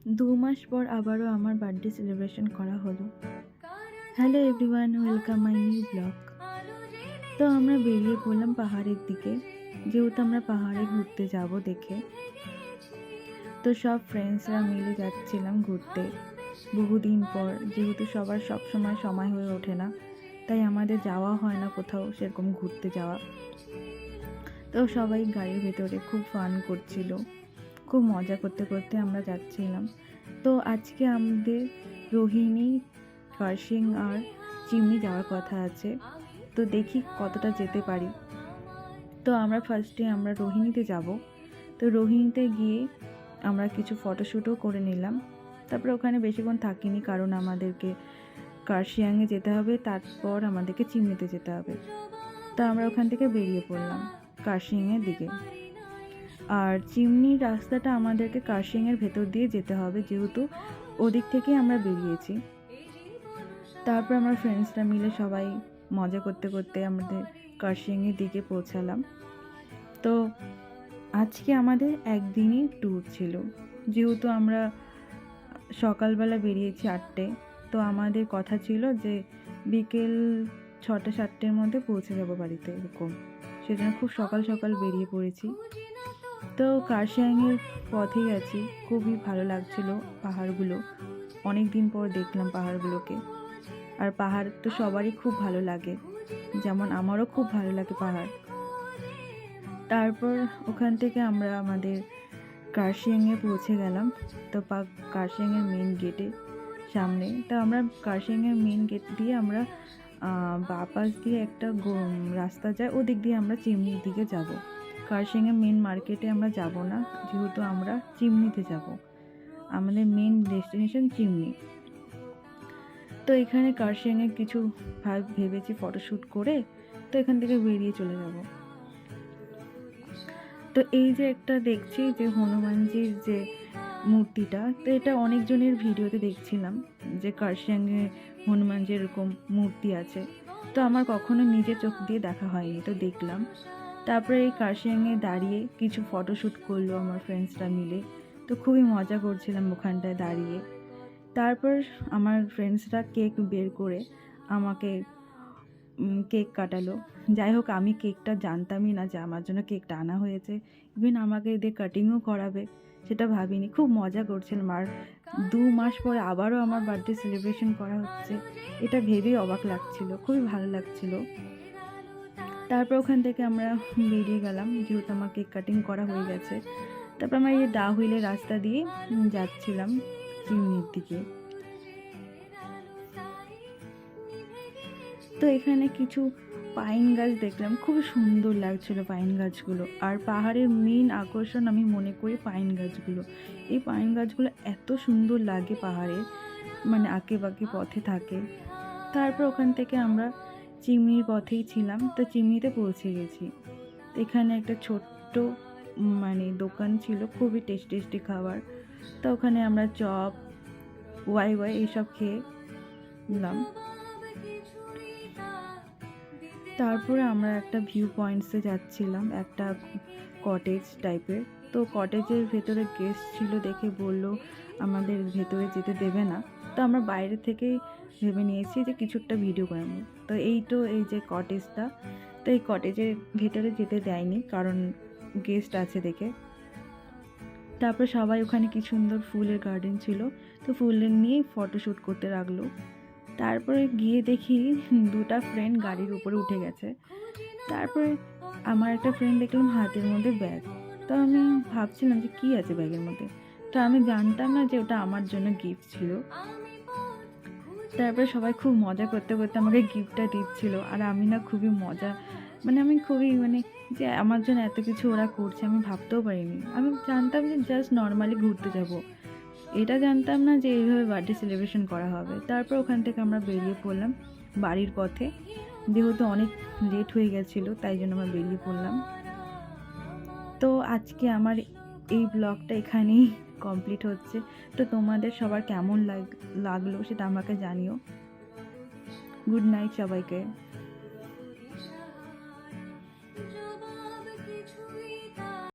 2 মাস পর আবারও আমার বার্থডে সেলিব্রেশন করা হলো। Hello everyone, welcome my new blog. তো আমরা বেরিয়ে পড়লাম পাহাড়ের দিকে, যেহেতু আমরা পাহাড়ে ঘুরতে যাব দেখে। তো সব ফ্রেন্ডসরা মিলে যাচ্ছিলাম ঘুরতে বহুদিন পর, যেহেতু সবার সব সময় হয়ে ওঠে না, তাই আমাদের যাওয়া হয় না কোথাও সেরকম ঘুরতে যাওয়া। তো সবাই গাড়ির ভেতরে খুব ফান করছিল, খুব মজা করতে করতে আমরা যাচ্ছিলাম। তো আজকে আমাদের রোহিণী, কার্শিং আর চিমনি যাওয়ার কথা আছে, তো দেখি কতটা যেতে পারি। তো আমরা ফার্স্টে রোহিণীতে যাব। তো রোহিণীতে গিয়ে আমরা কিছু ফটোশ্যুটও করে নিলাম। তারপরে ওখানে বেশিক্ষণ থাকিনি, কারণ আমাদেরকে কার্শিয়াংয়ে যেতে হবে, তারপর আমাদেরকে চিমনিতে যেতে হবে। তো আমরা ওখান থেকে বেরিয়ে পড়লাম কার্শিয়াংয়ের দিকে। আর চিমনির রাস্তাটা আমাদেরকে কার্শিয়াংয়ের ভেতর দিয়ে যেতে হবে, যেহেতু ওদিক থেকেই আমরা বেরিয়েছি। তারপর আমরা ফ্রেন্ডসরা মিলে সবাই মজা করতে করতে আমাদের কার্শিয়াংয়ের দিকে পৌঁছালাম। তো আজকে আমাদের একদিনই ট্যুর ছিল, যেহেতু আমরা সকালবেলা বেরিয়েছি 8টে, তো আমাদের কথা ছিল যে বিকেল 6-7টের মধ্যে পৌঁছে যাব বাড়িতে, এরকম। সেজন্য খুব সকাল সকাল বেরিয়ে পড়েছি। তো কার্শিয়াংয়ের পথেই আছি, খুবই ভালো লাগছিল পাহাড়গুলো, অনেক দিন পর দেখলাম পাহাড়গুলোকে। আর পাহাড় তো সবারই খুব ভালো লাগে, যেমন আমারও খুব ভালো লাগে পাহাড়। তারপর ওখান থেকে আমরা আমাদের কার্শিয়াংয়ে পৌঁছে গেলাম। তো কার্শিয়াংয়ের মেন গেটে সামনে, তো আমরা কার্শিয়াংয়ের মেন গেট দিয়ে আমরা বাপাস দিয়ে একটা রাস্তা যায়, ওদিক দিয়ে আমরা চিমনির দিকে যাব। কার্শিয়াংয়ের মেন মার্কেটে আমরা যাব না, যেহেতু আমরা চিমনিতে যাব, আমাদের মেন ডেস্টিনেশন চিমনি। তো এখানে কার্শিয়াংয়ে কিছু ভেবেছি ফটোশ্যুট করে, তো এখান থেকে বেরিয়ে চলে যাব। তো এই যে একটা দেখছি যে হনুমানজির যে মূর্তিটা, তো এটা অনেকজনের ভিডিওতে দেখছিলাম যে কার্শিয়াংয়ে হনুমানজির এরকম মূর্তি আছে, তো আমার কখনো নিজের চোখ দিয়ে দেখা হয়নি, তো দেখলাম। তারপরে এই কার্শিয়াংয়ে দাঁড়িয়ে কিছু ফটোশ্যুট করলো আমার ফ্রেন্ডসরা মিলে, তো খুবই মজা করছিলাম ওখানটায় দাঁড়িয়ে। তারপর আমার ফ্রেন্ডসরা কেক বের করে আমাকে কেক কাটালো। যাই হোক, আমি কেকটা জানতামই না যে আমার জন্য কেকটা আনা হয়েছে, ইভেন আমাকে দিয়ে কাটিংও করাবে সেটা ভাবিনি। খুব মজা করছিলাম, আর 2 মাস পরে আবারও আমার বার্থডে সেলিব্রেশন করা হচ্ছে, এটা ভেবেই অবাক লাগছিল, খুবই ভালো লাগছিল। তারপর ওখান থেকে আমরা বেরিয়ে গেলাম, যেহেতু আমার কেক কাটিং করা হয়ে গেছে। তারপর আমরা এই দা হুইলের রাস্তা দিয়ে যাচ্ছিলাম চিমনির দিকে। তো এখানে কিছু পাইন গাছ দেখলাম, খুবই সুন্দর লাগছিল পাইন গাছগুলো। আর পাহাড়ের মেন আকর্ষণ আমি মনে করি পাইন গাছগুলো। এই পাইন গাছগুলো এত সুন্দর লাগে পাহাড়ে, মানে আঁকে বাঁকে পথে থাকে। তারপর ওখান থেকে আমরা চিমনির পথেই ছিলাম, তো চিমনিতে পৌঁছে গেছি। এখানে একটা ছোট্ট দোকান ছিল, খুবই টেস্টি খাবার। তো ওখানে আমরা চপ, ওয়াই এইসব খেয়ে নিলাম। তারপরে আমরা একটা ভিউ পয়েন্টসে যাচ্ছিলাম, একটা কটেজ টাইপের। তো কটেজের ভেতরে গেস্ট ছিল দেখে বলল আমাদের ভেতরে যেতে দেবে না, তো আমরা বাইরে থেকেই ভেবে নিয়েছি যে কিছু একটা ভিডিও করাবো। তো এই যে কটেজটা, তো এই কটেজের ভেতরে যেতে দেয়নি, কারণ গেস্ট আছে দেখে। তারপর সবাই ওখানে কি সুন্দর ফুলের গার্ডেন ছিল, তো ফুলের নিয়েই ফটোশ্যুট করতে লাগলো। তারপরে গিয়ে দেখি 2টা ফ্রেন্ড গাড়ির উপরে উঠে গেছে। তারপরে আমার একটা ফ্রেন্ড দেখলাম হাতের মধ্যে ব্যাগ, তো আমি ভাবছিলাম যে কী আছে ব্যাগের মধ্যে, তো আমি জানতাম না যে ওটা আমার জন্য গিফট ছিল। তারপরে সবাই খুব মজা করতে করতে আমাকে গিফটটা দিচ্ছিল, আর আমি না খুবই মজা, আমি খুবই যে আমার জন্য এত কিছু ওরা করছে আমি ভাবতেও পারিনি। আমি জানতাম যে জাস্ট নর্মালি ঘুরতে যাব, এটা জানতাম না যে এইভাবে বার্থডে সেলিব্রেশন করা হবে। তারপর ওখান থেকে আমরা বেরিয়ে পড়লাম বাড়ির পথে, যেহেতু অনেক লেট হয়ে গেছিলো তাই জন্য আমরা বেরিয়ে পড়লাম। তো আজকে আমার এই ব্লগটা এখানেই কমপ্লিট হচ্ছে। তো তোমাদের সবার কেমন লাগলো সেটা আমাকে জানিও। গুড নাইট সবাইকে।